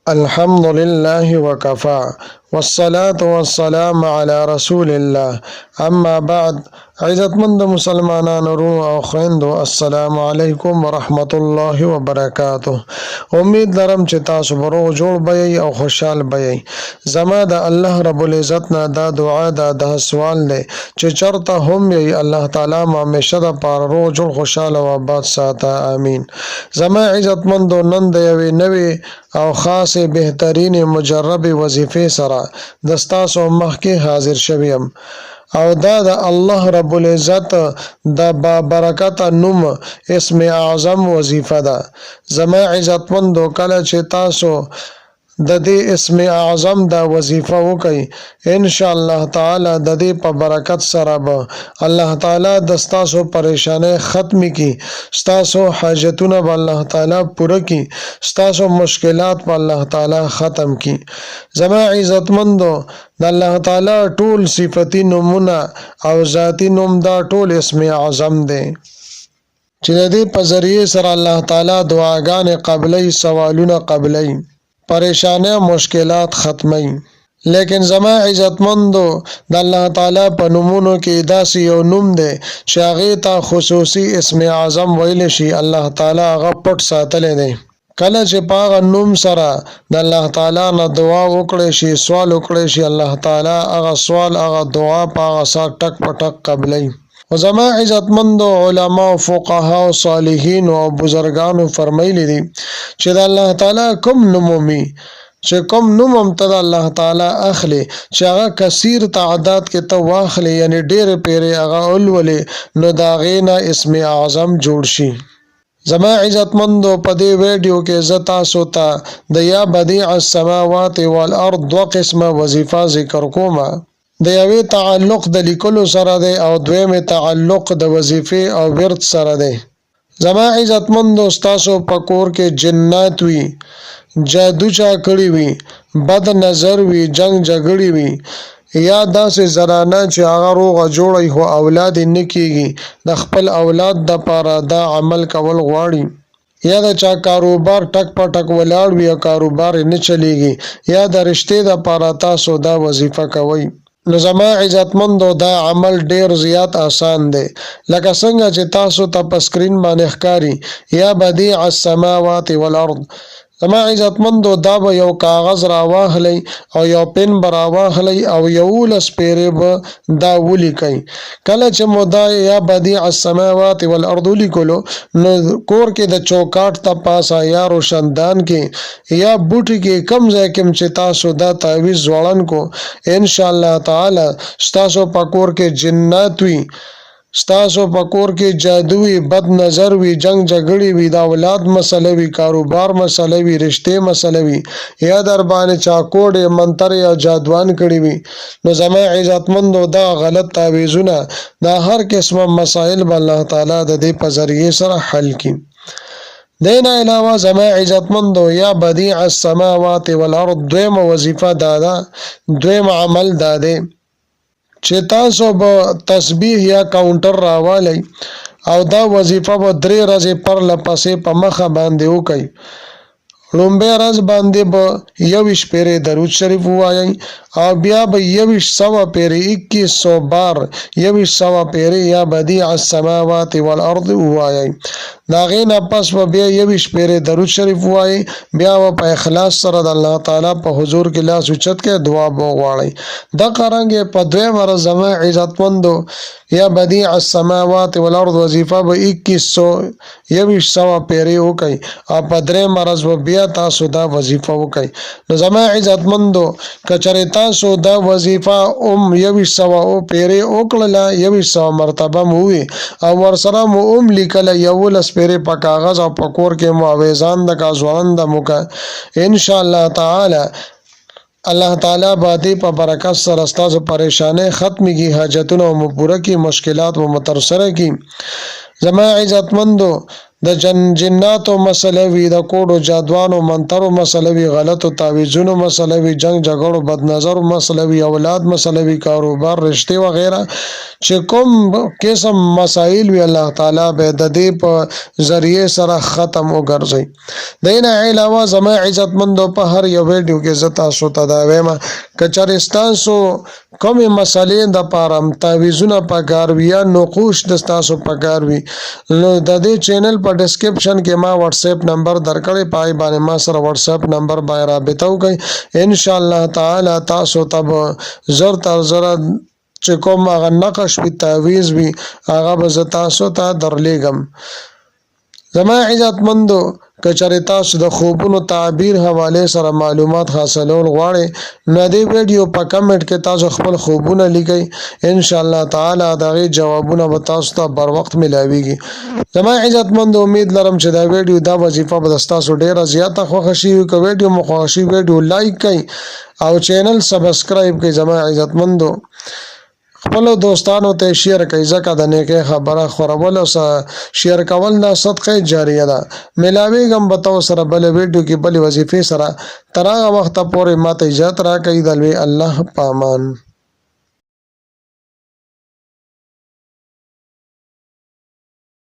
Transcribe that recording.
الحمد لله وكفى والصلاة والسلام على رسول الله اما بعد. عزتمند مسلمانانو ورونو او خويندو، السلام علیکم ورحمت الله وبرکاته. امید لرم چې تاسو به روغ جوړ بئ او خوشحال بئ. زما د الله رب العزت نه دا دعا دا سوال دی چې چرته هم یې الله تعالی ما همیشه د پاره روغ جوړ خوشحال او آباد ساته، امین. زما عزتمندو، نن د یوې نوې او خاص بهترین مجرب وظیفه سره د ستاسو مخکې حاضر شویم، او دا د الله رب العزت د برکت نوم اسم اعظم وظیفه ده. زما عزتمندو، کله چې تاسو د دې اسم اعظم دا وظیفه وکئ، ان شاء الله تعالی د دې په برکت سره به الله تعالی د ستاسو پریشانه ختم کی، ستاسو حاجتونه به الله تعالی پوره کی، ستاسو مشکلات به الله تعالی ختم کی. زما عزتمندو، د الله تعالی ټول صفتی نومونه او ذاتی نوم دا ټول اسم اعظم دی چې د دې په ذریعه سره الله تعالی دعاګانې قبلې، سوالونه قبلې، پریشانه مشکلات ختمی. لیکن زما عزتمندو، د الله تعالی په نومونو کې داسې یو نوم دی چې هغې ته خصوصي اسم اعظم ویل شي. الله تعالی هغه پټ ساتلی دی. کله چې په هغه نوم سره د الله تعالی نه دعا وکړی شي، سوال وکړی شي، الله تعالی هغه سوال، هغه دعا په هغه سات ټک په ټک قبلی. و زما عزتمندو، علما او فقها او صالحین او بزرگانو فرمایلی دي چې د الله تعالی کوم نومومي، چې کوم نوم هم ته د الله تعالی اخلي، چې هغه کثیر تعداد کې ته واخلي، یعنی ډېر پیرې هغه اولولې، نو د هغې نه اسم اعظم جوړ شي. زما عزتمندو، په دې ویډیو کې زه تاسو ته د یا بدیع السماوات والارض دو قسمه وظیفه ذکر کومه. د یوې تعلق د لیکلو سره دی او دویمې تعلق د وظیفې او ورد سره دی. زما عزتمندو، ستاسو په کور کې جنات وي، جادو چا کړي وي، بد نظر وي، جنگ جګړې وي، یا داسې زنانه چې هغه روغه جوړی خو اولاد یې نه کیږي، د خپل اولاد دپاره دا عمل کول غواړي، یا د چا کاروبار ټک په ټک ولاړ وي او کاروبار یې نه چلیږي، یا د رشتې دپاره تاسو دا وظیفه کوئ، نو زما عزتمندو دا عمل ډیر زیات آسان دی. لکه څنګه چې تاسو ته په سکرین باندې ښکاري یا بدیع السماوات والارض. زما عزتمندو، دا به یو کاغذ راواخلی او یو پن به راواخلی او 11 پیرې به دا ولیکئ. کله چې مو دا یا بدیع السماوات والارض ولیکلو، نو کور کې د چوکاټ ته پاسه یا روشندان کې یا بوټي کې کم ځای کې چې تاسو دا تعویض ځوړن کو، ان شاء الله تعالی ستاسو په کور کې جنات وي، ستاسو په کور کې جادو وي، بد نظر وي، جنگ جګړې وي، د اولاد مسله وي، کاروبار مسله وي، رشتې مسله وي، یا در باندې چا کوډ منتر یا جادوان کړي وي، نو زما عزتمندو دا غلط تعویضونه، دا هر قسمه مسائل به الله تعالی د دې په ذریعه سره حل کړي. دین علاوه زما عزتمندو، یا بدیع السماوات والارض دویم وظیفه دادا، دویم عمل داده چې تاسو به تسبیح یا کاونټر راوالی او دا وظیفه به 3 ورځې پرله پسې په مخه باندې وکئ. لومبۍ ورځ باندې به 21 پیرې درود شریف ووایئ او بیا به 2100 پیرې 2100 بار 2100 پیرې یا بدیع السماوات والارض ووایئ. د هغې نه پس به بیا 21 پیرې درود شریف ووایئ. بیا به په اخلاص سره د الله تعالی په حضور کې لاس اوچت کړئ، دعا به وغواړئ. دغه رنګې په دویمه ورځ زما عزتمندو، یا بدیع السماوات والارض وظیفه به 2100 پیرې وکئ او په درېیمه ورځ به بیا تاسو دا وظیفه وکئ. نو زما عزتمندو، که چېرې تاسو دا وظیفه 2100 پیرې وکړله، 2100 مرتبه مو ووي او ورسره مو لیکله 11 پیرې په کاغذ او په کور کې مو اویزان د کا ځوړنده مو که، ان شاء الله تعالی الله تعالی به دې په برکت سره ستاسو پریشانۍ ختمېږي، حاجتونه مو پوره کړي، مشکلات مو ترسره کړي. زما عزتمندو، د جناتو مسله وي، د کوډو جادوانو منترو مسله وي، غلطو تعویذونو مسله وي، جنگ جګړو بد نظر مسله وي، اولاد مسله وي، کاروبار رشته وغیرہ چې کوم قسم مسائل وی الله تعالی به د دې په ذریعے سره ختم وګرځي. دینه علاوه زما عزت مندو په هر یو ویډیو کې زتا سو ته وایم کچرستان سو کوم مسلې د پارم تعویذونه پکار وی یا نقوش د تاسو پکار وی نو د دې چینل په ډسکرپشن کې ما واتس اپ نمبر درکړی، پای باندې ما سره واتس اپ نمبر باندې رابطه وکړئ. ان شاء الله تعالی تاسو ته زر تر زر چې کوم هغه نقش وی تعویذ وی هغه به تاسو ته درلیږم. زما عزت مندو کچره تاسو د خوبونو تعبیر حواله سره معلومات حاصلول غواړئ نو دې ویډیو په کمنټ کې تاسو خپل خوبونه لیکئ، ان شاء الله تعالی دغه جوابونه به تاسو ته بر وخت ملاويږي. زما عزت مندو امید لرم چې دا ویډیو دا وظیفه به تاسو ډیره زیاته خوښ شي. که ویډیو مو خوښ شي ویډیو لایک کړئ او چینل سبسکرایب کړئ. زما عزت مندو خپل دوستانو ته شیر کړئ ځکه د نیکه خبره خورول او شیر کول د صدقه جاریه ده. ملاویږم به تاسو سره بل ویډیو کې بل وظیفه سره تر هغه وخت پورې ماته اجازه راکړئ. د الله پامان.